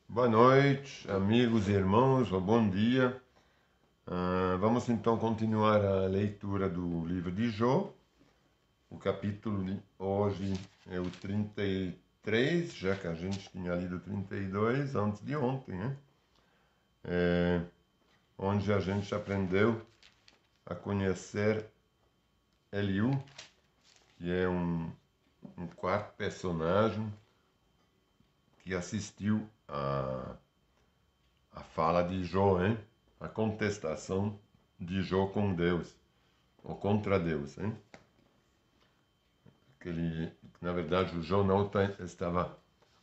Boa noite, amigos e irmãos, ou bom dia. Vamos então continuar a leitura do livro de Jó. O capítulo de hoje é o 33, já que a gente tinha lido o 32 antes de ontem, né? Onde a gente aprendeu a conhecer Eliú, que é um quarto personagem que assistiu a fala de Jó, hein? A contestação de Jó com Deus, ou contra Deus, hein? Na verdade, o Jó não estava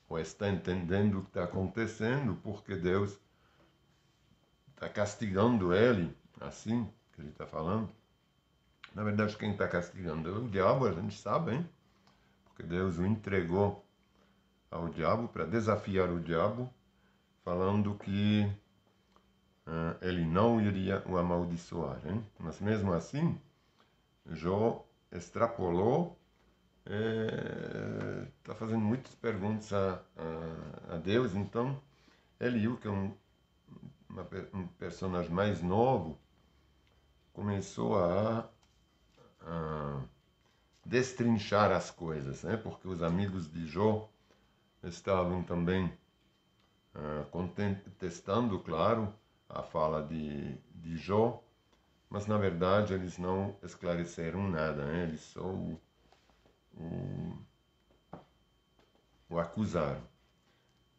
ou está entendendo o que está acontecendo, porque Deus está castigando ele, assim que ele está falando. Na verdade, quem está castigando é o diabo, a gente sabe, hein? Porque Deus o entregou ao diabo para desafiar o diabo, falando que ele não iria o amaldiçoar, hein? Mas mesmo assim, Jó extrapolou, está fazendo muitas perguntas a Deus. Então, Eliú, que é um personagem mais novo, começou a destrinchar as coisas, né? Porque os amigos de Jó estavam também contestando, claro, a fala de Jó, mas na verdade eles não esclareceram nada, né? Eles só o acusaram.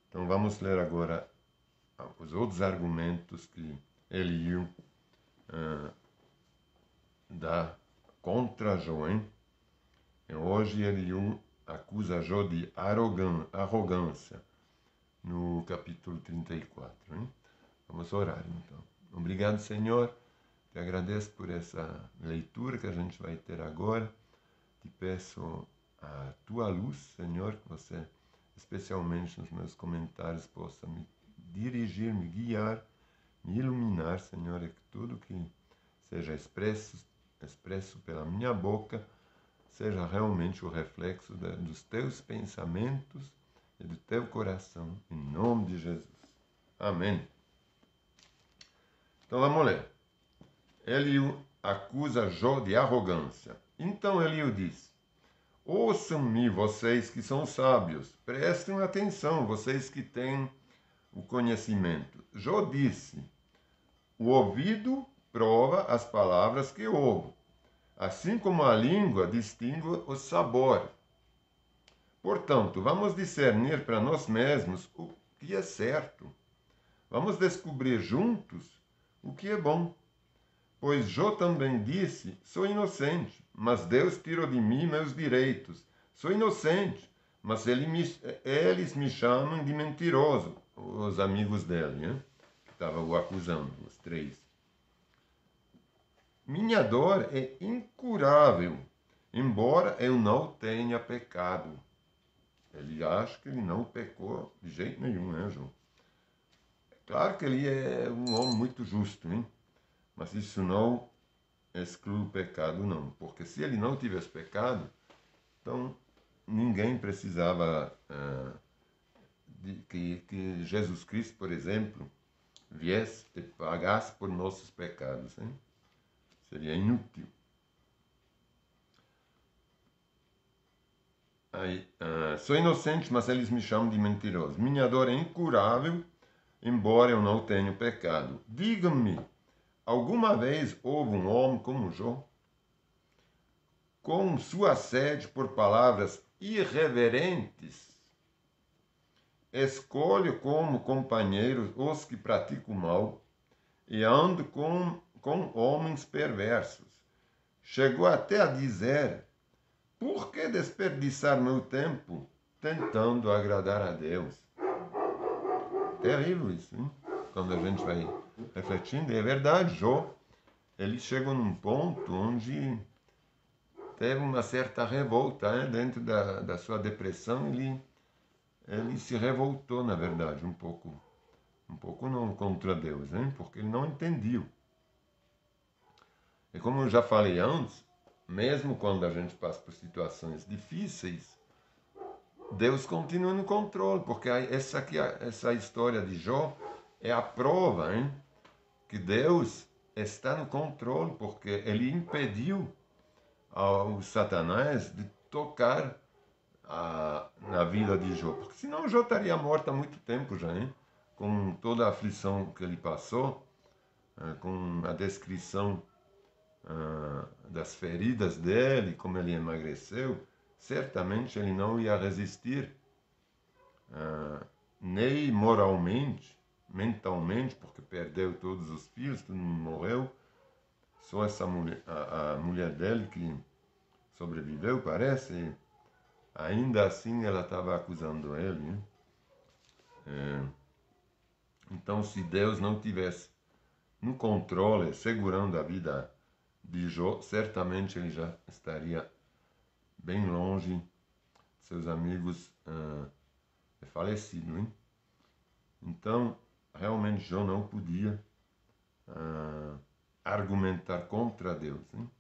Então vamos ler agora os outros argumentos que Eliú dá contra Jó, hein? Hoje Eliú acusa Jó de arrogância, no capítulo 34, hein? Vamos orar, então. Obrigado, Senhor. Te agradeço por essa leitura que a gente vai ter agora. Te peço a tua luz, Senhor, que você, especialmente nos meus comentários, possa me dirigir, me guiar, me iluminar, Senhor, e que tudo que seja expresso pela minha boca seja realmente o reflexo dos teus pensamentos e do teu coração, em nome de Jesus. Amém. Então vamos ler. Eliú acusa Jó de arrogância. Então Eliú diz: ouçam-me, vocês que são sábios, prestem atenção, vocês que têm o conhecimento. Jó disse: o ouvido prova as palavras que ouve, assim como a língua distingue o sabor. Portanto, vamos discernir para nós mesmos o que é certo. Vamos descobrir juntos o que é bom. Pois Jó também disse: sou inocente, mas Deus tirou de mim meus direitos. Sou inocente, mas eles me chamam de mentiroso, os amigos dele, né? Que estavam o acusando, os três. Minha dor é incurável, embora eu não tenha pecado. Ele acha que ele não pecou de jeito nenhum, né, Jó? É claro que ele é um homem muito justo, hein? Mas isso não exclui o pecado, não. Porque se ele não tivesse pecado, então ninguém precisava que Jesus Cristo, por exemplo, viesse e pagasse por nossos pecados, hein? Seria inútil. Aí, sou inocente, mas eles me chamam de mentiroso. Minha dor é incurável, embora eu não tenha pecado. Diga-me, alguma vez houve um homem como Jó, com sua sede por palavras irreverentes? Escolho como companheiros os que praticam mal e ando com homens perversos. Chegou até a dizer: por que desperdiçar meu tempo tentando agradar a Deus? Terrível isso, hein? Quando a gente vai refletindo, e é verdade, Jó, ele chegou num ponto onde teve uma certa revolta, né? Dentro da sua depressão, ele se revoltou, na verdade, um pouco não contra Deus, hein? Porque ele não entendeu. E como eu já falei antes, mesmo quando a gente passa por situações difíceis, Deus continua no controle, porque essa história de Jó é a prova, hein, que Deus está no controle, porque ele impediu ao Satanás de tocar na vida de Jó. Porque senão Jó estaria morto há muito tempo já, hein? Com toda a aflição que ele passou, com a descrição das feridas dele, como ele emagreceu, certamente ele não ia resistir, nem moralmente, mentalmente, porque perdeu todos os filhos, todo mundo morreu. Só essa mulher, a mulher dele que sobreviveu, parece. Ainda assim ela estava acusando ele, né? Então, se Deus não tivesse no controle, segurando a vida de Jó, certamente ele já estaria bem longe de seus amigos falecidos, hein? Então, realmente Jó não podia argumentar contra Deus, hein?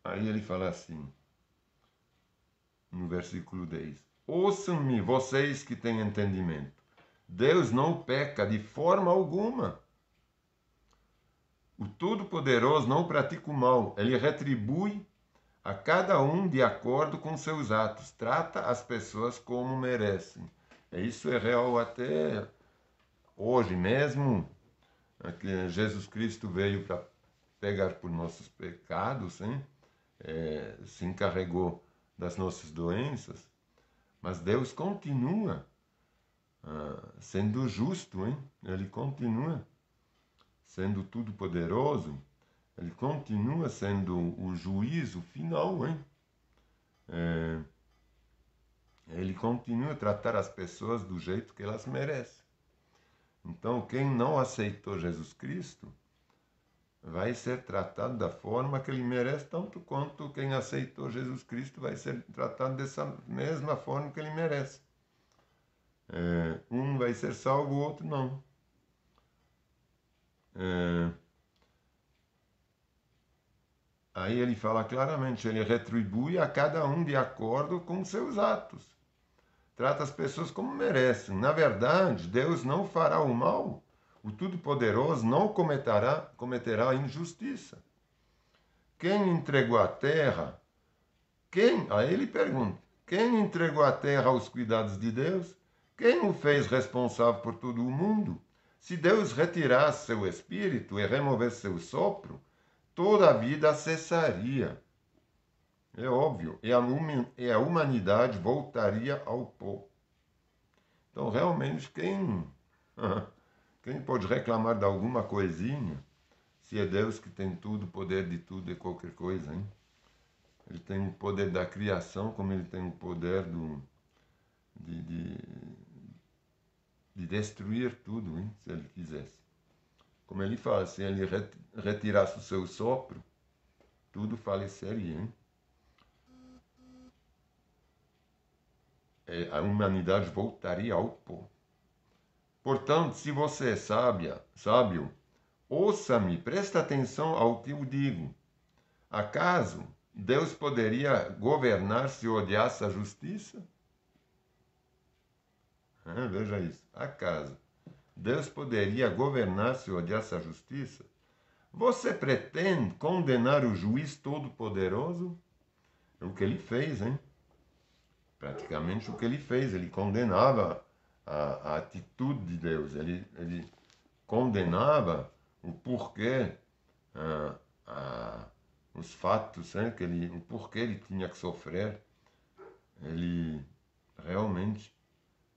Aí ele fala assim, no versículo 10: Ouçam-me, vocês que têm entendimento. Deus não peca de forma alguma. O Todo-Poderoso não pratica o mal. Ele retribui a cada um de acordo com seus atos. Trata as pessoas como merecem. Isso é real até hoje mesmo, que Jesus Cristo veio para pegar por nossos pecados, hein? Se encarregou das nossas doenças, mas Deus continua sendo justo, hein? Ele continua sendo tudo-poderoso, ele continua sendo o juízo final, hein? Ele continua a tratar as pessoas do jeito que elas merecem. Então, quem não aceitou Jesus Cristo vai ser tratado da forma que ele merece, tanto quanto quem aceitou Jesus Cristo vai ser tratado dessa mesma forma que ele merece. Um vai ser salvo, o outro não. Aí ele fala claramente, ele retribui a cada um de acordo com seus atos. Trata as pessoas como merecem. Na verdade, Deus não fará o mal. O Todo-Poderoso não cometerá injustiça. Quem entregou a terra? Aí ele pergunta, quem entregou a terra aos cuidados de Deus? Quem o fez responsável por todo o mundo? Se Deus retirasse seu espírito e removesse seu sopro, toda a vida cessaria. É óbvio, e a humanidade voltaria ao pó. Então, realmente, quem pode reclamar de alguma coisinha, se é Deus que tem tudo, o poder de tudo e qualquer coisa, hein? Ele tem o poder da criação, como ele tem o poder de destruir tudo, hein? Se ele quisesse. Como ele fala, se ele retirasse o seu sopro, tudo faleceria, hein? A humanidade voltaria ao pó. Portanto, se você é sábio, ouça-me, presta atenção ao que eu digo. Acaso Deus poderia governar se odiasse a justiça? Veja isso. Acaso Deus poderia governar se odiasse a justiça? Você pretende condenar o juiz todo-poderoso? É o que ele fez, hein? Praticamente o que ele fez. Ele condenava a atitude de Deus. Ele condenava o porquê, os fatos, né, o porquê ele tinha que sofrer. Ele realmente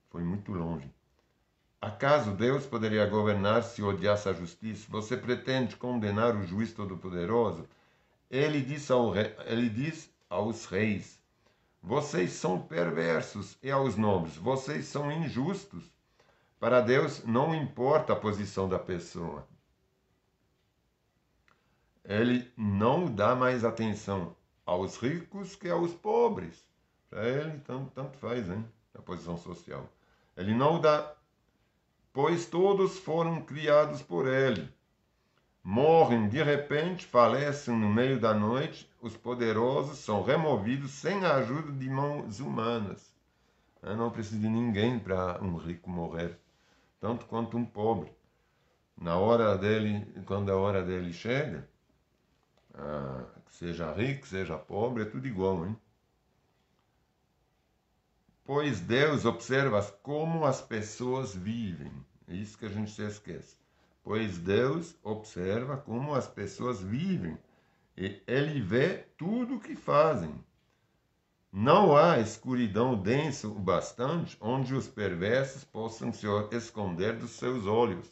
foi muito longe. Acaso Deus poderia governar se odiasse a justiça? Você pretende condenar o juiz todo-poderoso? Ele diz aos reis, vocês são perversos, e aos nobres, vocês são injustos. Para Deus não importa a posição da pessoa. Ele não dá mais atenção aos ricos que aos pobres. Para ele, tanto faz, hein? A posição social. Ele não dá, pois todos foram criados por ele. Morrem de repente, falecem no meio da noite, os poderosos são removidos sem a ajuda de mãos humanas. Não precisa de ninguém para um rico morrer, tanto quanto um pobre. Na hora dele, quando a hora dele chega, seja rico, seja pobre, é tudo igual, hein? Pois Deus observa como as pessoas vivem. É isso que a gente se esquece. Pois Deus observa como as pessoas vivem e Ele vê tudo o que fazem. Não há escuridão densa o bastante onde os perversos possam se esconder dos seus olhos.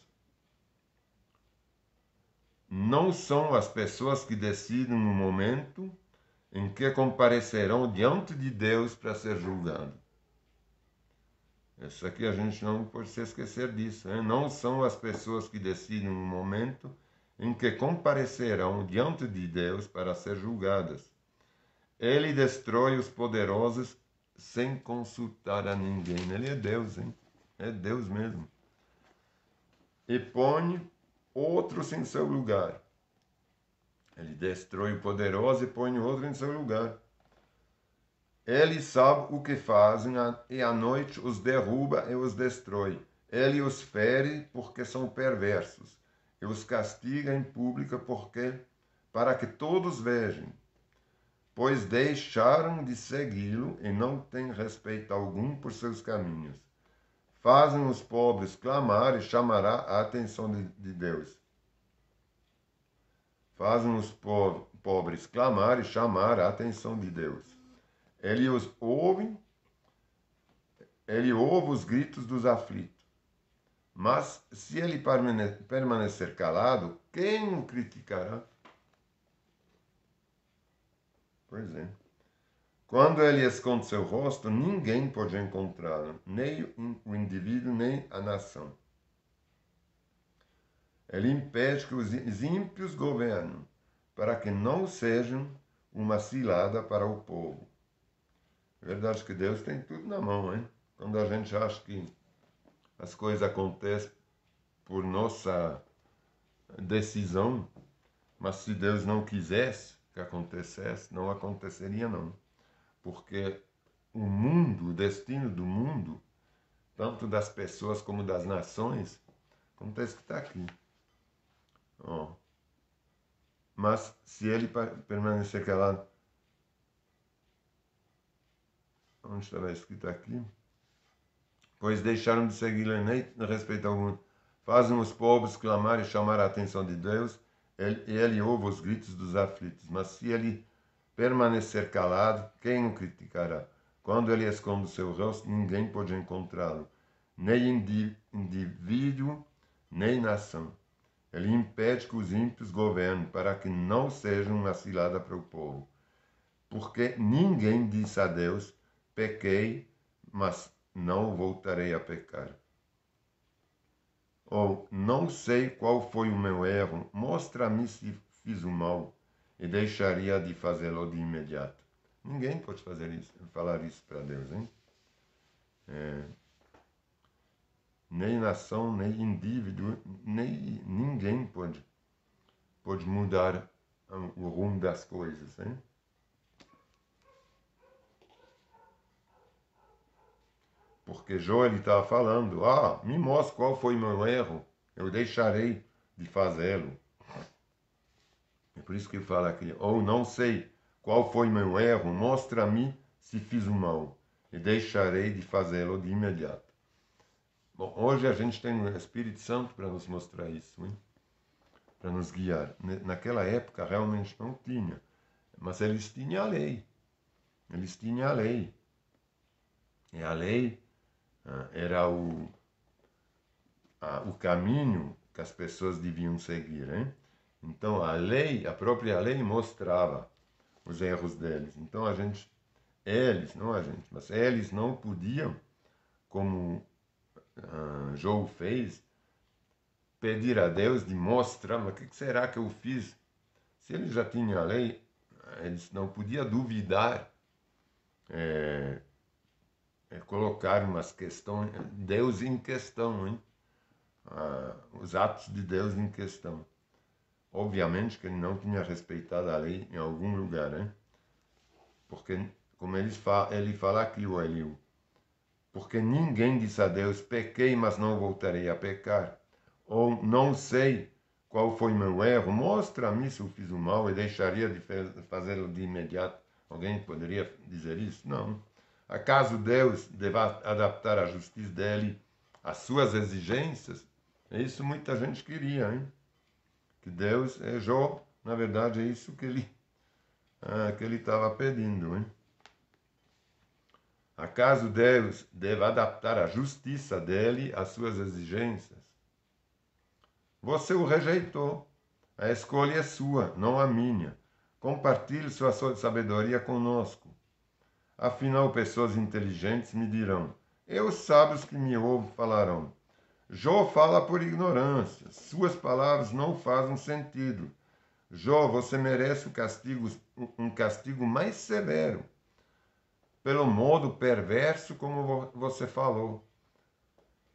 Não são as pessoas que decidem no momento em que comparecerão diante de Deus para ser julgado. Isso aqui a gente não pode se esquecer disso. Hein? Não são as pessoas que decidem no momento em que comparecerão diante de Deus para ser julgadas. Ele destrói os poderosos sem consultar a ninguém. Ele é Deus, hein? É Deus mesmo. E põe outros em seu lugar. Ele destrói o poderoso e põe outro em seu lugar. Ele sabe o que fazem e à noite os derruba e os destrói. Ele os fere porque são perversos e os castiga em público para que todos vejam. Pois deixaram de segui-lo e não têm respeito algum por seus caminhos. Fazem os pobres clamar e chamará a atenção de Deus. Fazem os pobres clamar e chamar a atenção de Deus. Ele ouve os gritos dos aflitos. Mas se ele permanecer calado, quem o criticará? Pois é. Quando ele esconde seu rosto, ninguém pode encontrá-lo, nem o indivíduo, nem a nação. Ele impede que os ímpios governem, para que não sejam uma cilada para o povo. É verdade que Deus tem tudo na mão, hein? Quando a gente acha que as coisas acontecem por nossa decisão, mas se Deus não quisesse que acontecesse, não aconteceria não. Porque o mundo, o destino do mundo, tanto das pessoas como das nações, acontece que está aqui. Oh. Mas se ele permanecer calado, onde estava escrito aqui? Pois deixaram de segui-lo e nem respeito algum. Fazem os pobres clamar e chamar a atenção de Deus, e ele ouve os gritos dos aflitos. Mas se ele permanecer calado, quem o criticará? Quando ele esconde o seu rosto, ninguém pode encontrá-lo, nem indivíduo, nem nação. Ele impede que os ímpios governem, para que não sejam uma cilada para o povo. Porque ninguém disse a Deus, pequei, mas não voltarei a pecar. Ou, não sei qual foi o meu erro, mostra-me se fiz o mal, e deixaria de fazê-lo de imediato. Ninguém pode falar isso para Deus, hein? Nem nação, nem indivíduo, nem ninguém pode mudar o rumo das coisas, hein? Porque Jó estava falando, me mostre qual foi meu erro, eu deixarei de fazê-lo. É por isso que ele fala aqui, ou não sei qual foi meu erro, mostra-me se fiz o mal, e deixarei de fazê-lo de imediato. Bom, hoje a gente tem o Espírito Santo para nos mostrar isso, hein? Para nos guiar. Naquela época realmente não tinha, mas eles tinham a lei. Eles tinham a lei. E a lei era o caminho que as pessoas deviam seguir, hein? Então a própria lei mostrava os erros deles. Então não a gente, mas eles não podiam, como João fez, pedir a Deus de mostrar, mas o que será que eu fiz? Se ele já tinha a lei, eles não podiam duvidar, colocar umas questões, Deus em questão, hein? Os atos de Deus em questão. obviamente que ele não tinha respeitado a lei em algum lugar, né? Porque, como ele fala aqui, o Eliú, porque ninguém disse a Deus, pequei, mas não voltarei a pecar. Ou não sei qual foi meu erro, mostra-me se eu fiz o mal e deixaria de fazê-lo de imediato. Alguém poderia dizer isso? Não. Acaso Deus deve adaptar a justiça dele às suas exigências? É isso muita gente queria, hein? Que Deus é Jó, na verdade é isso que ele estava pedindo, hein? Acaso Deus deve adaptar a justiça dele às suas exigências? Você o rejeitou. A escolha é sua, não a minha. Compartilhe sua sabedoria conosco. Afinal, pessoas inteligentes me dirão, e os sábios que me ouvem falarão. Jó fala por ignorância, suas palavras não fazem sentido. Jó, você merece um castigo mais severo, pelo modo perverso como você falou.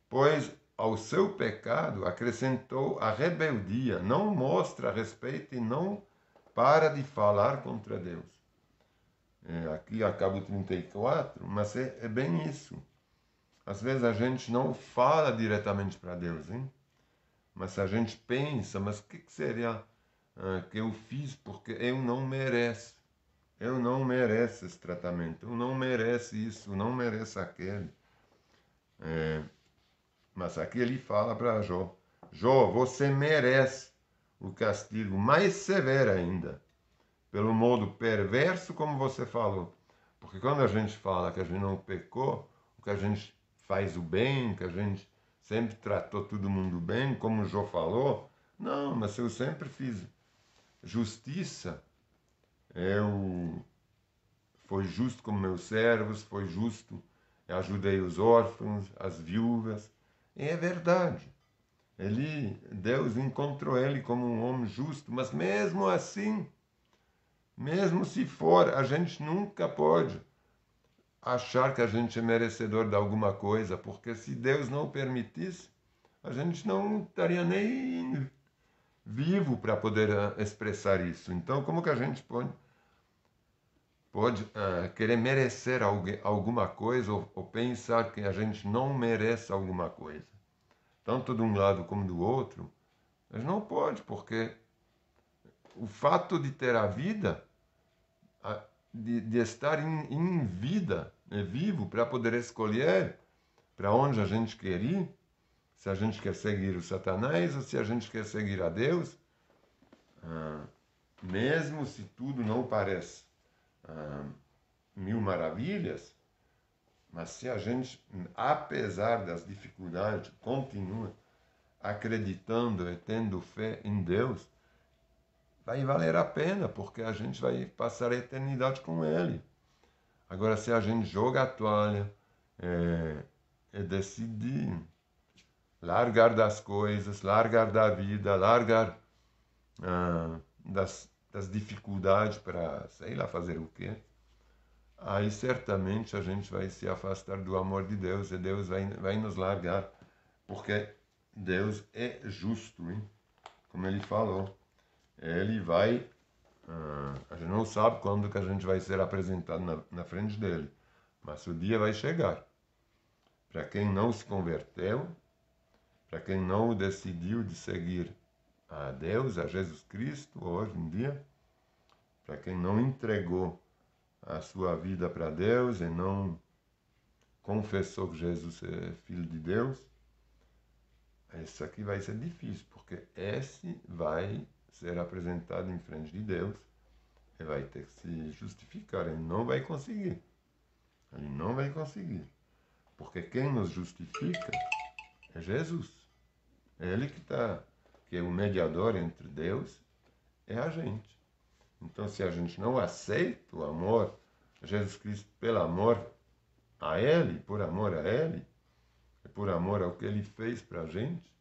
Pois ao seu pecado acrescentou a rebeldia, não mostra respeito e não para de falar contra Deus. Aqui acaba o 34, mas é bem isso. Às vezes a gente não fala diretamente para Deus, hein? Mas a gente pensa, mas o que seria que eu fiz porque eu não mereço? Eu não mereço esse tratamento, eu não mereço isso, eu não mereço aquele. Mas aqui ele fala para Jó, Jó, você merece o castigo mais severo ainda, pelo modo perverso como você falou. Porque quando a gente fala que a gente não pecou, que a gente faz o bem, que a gente sempre tratou todo mundo bem, como o Jó falou, não, mas eu sempre fiz justiça, eu fui justo com meus servos, fui justo, eu ajudei os órfãos, as viúvas. E é verdade. Deus encontrou ele como um homem justo, mas mesmo assim, mesmo se for, a gente nunca pode achar que a gente é merecedor de alguma coisa, porque se Deus não permitisse, a gente não estaria nem vivo para poder expressar isso. Então, como que a gente pode querer merecer alguma coisa ou pensar que a gente não merece alguma coisa? Tanto de um lado como do outro, mas não pode, porque o fato de ter a vida, de estar em vida, vivo, para poder escolher para onde a gente quer ir, se a gente quer seguir o Satanás ou se a gente quer seguir a Deus, mesmo se tudo não parece mil maravilhas, mas se a gente, apesar das dificuldades, continua acreditando e tendo fé em Deus, vai valer a pena, porque a gente vai passar a eternidade com Ele. Agora, se a gente joga a toalha e decidir largar das coisas, largar da vida, largar das dificuldades para, sei lá, fazer o quê, aí certamente a gente vai se afastar do amor de Deus e Deus vai nos largar, porque Deus é justo, hein? Como ele falou. Ele vai. A gente não sabe quando que a gente vai ser apresentado na frente dele, mas o dia vai chegar. Para quem não se converteu, para quem não decidiu de seguir a Deus, a Jesus Cristo, hoje em dia, para quem não entregou a sua vida para Deus e não confessou que Jesus é Filho de Deus, isso aqui vai ser difícil, porque esse vai ser apresentado em frente de Deus e vai ter que se justificar. Ele não vai conseguir. Ele não vai conseguir. Porque quem nos justifica é Jesus. É Ele que é o mediador entre Deus e a gente. Então, se a gente não aceita o amor de Jesus Cristo pelo amor a Ele, por amor a Ele, e por amor ao que Ele fez para a gente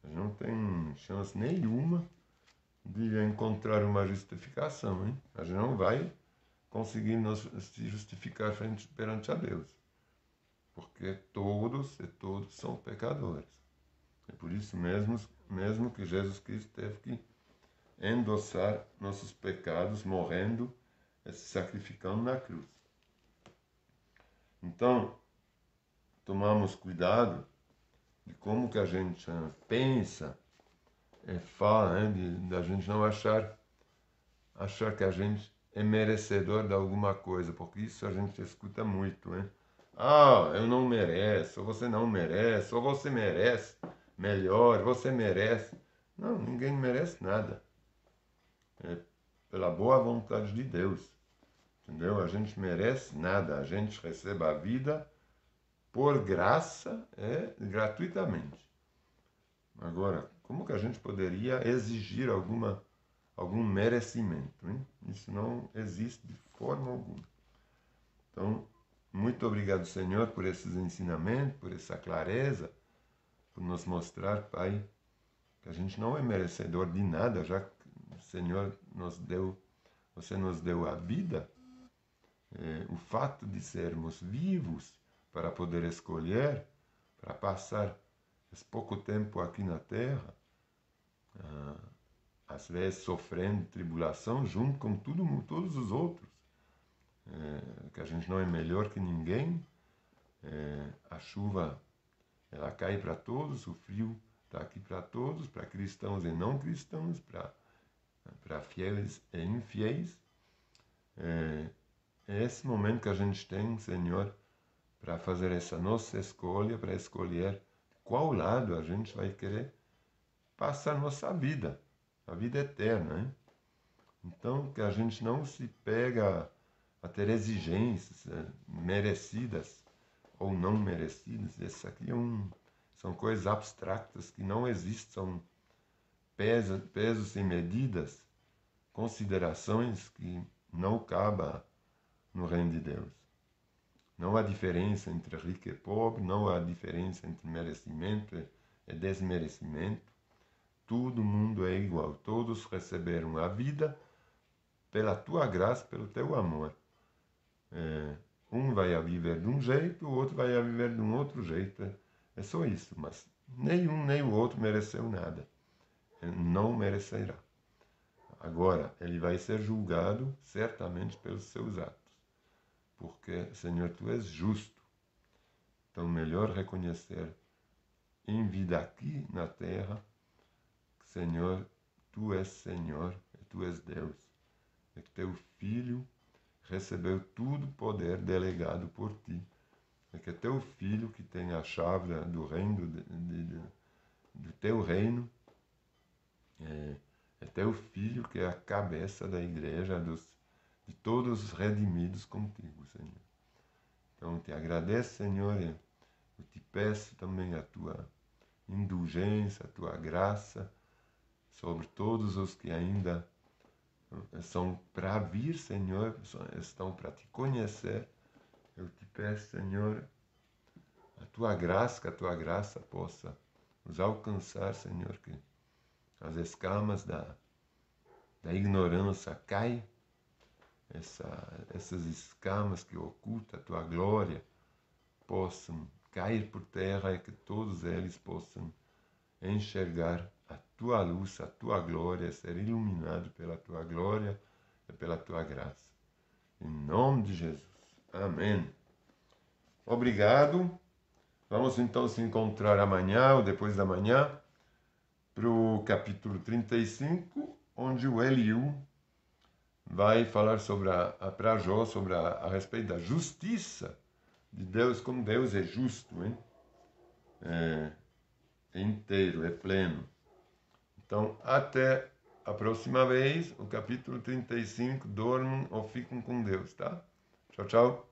não tem chance nenhuma de encontrar uma justificação, hein? A gente não vai conseguir se justificar perante a Deus, porque todos e todos são pecadores. É por isso mesmo que Jesus Cristo teve que endossar nossos pecados, morrendo e se sacrificando na cruz. Então, tomamos cuidado de como que a gente pensa e fala, da gente não achar que a gente é merecedor de alguma coisa, porque isso a gente escuta muito, hein? Ah, eu não mereço, ou você não merece, ou você merece melhor, você merece. Não, ninguém merece nada. É pela boa vontade de Deus, entendeu? A gente merece nada, a gente recebe a vida por graça gratuitamente. Agora, como que a gente poderia exigir algum merecimento, hein? Isso não existe de forma alguma. Então, muito obrigado, Senhor, por esses ensinamentos, por essa clareza, por nos mostrar, Pai, que a gente não é merecedor de nada, já que o Senhor você nos deu a vida, o fato de sermos vivos para poder escolher, para passar esse pouco tempo aqui na Terra, às vezes sofrendo tribulação junto com todos os outros, que a gente não é melhor que ninguém, a chuva ela cai para todos, o frio está aqui para todos, para cristãos e não cristãos, para fiéis e infiéis. É esse momento que a gente tem, Senhor, para fazer essa nossa escolha, para escolher qual lado a gente vai querer passar nossa vida, a vida eterna, hein? Então, que a gente não se pega a ter exigências merecidas ou não merecidas. Isso aqui são coisas abstratas que não existem, são pesos e medidas, considerações que não cabem no reino de Deus. Não há diferença entre rico e pobre, não há diferença entre merecimento e desmerecimento. Todo mundo é igual, todos receberam a vida pela tua graça, pelo teu amor. Um vai a viver de um jeito, o outro vai a viver de um outro jeito. É só isso, mas nenhum nem o outro mereceu nada. Não merecerá. Agora, ele vai ser julgado certamente pelos seus atos. Porque, Senhor, tu és justo. Então, melhor reconhecer em vida aqui na terra que, Senhor, tu és Senhor e tu és Deus. E que teu Filho recebeu todo o poder delegado por ti. É que teu Filho, que tem a chave do reino, do teu reino, é teu Filho que é a cabeça da igreja, de todos os redimidos contigo, Senhor. Então, te agradeço, Senhor, e eu te peço também a tua indulgência, a tua graça sobre todos os que ainda são para vir, Senhor, estão para te conhecer. Eu te peço, Senhor, que a tua graça possa nos alcançar, Senhor, que as escamas da ignorância caem, essas escamas que ocultam a tua glória possam cair por terra e que todos eles possam enxergar a tua luz, a tua glória, ser iluminado pela tua glória e pela tua graça. Em nome de Jesus. Amém. Obrigado. Vamos então se encontrar amanhã ou depois da manhã para o capítulo 35, onde o Eliú vai falar para Jó sobre a respeito da justiça de Deus, como Deus é justo, hein? É inteiro, é pleno. Então, até a próxima vez, o capítulo 35, dormam ou fiquem com Deus, tá? Tchau, tchau.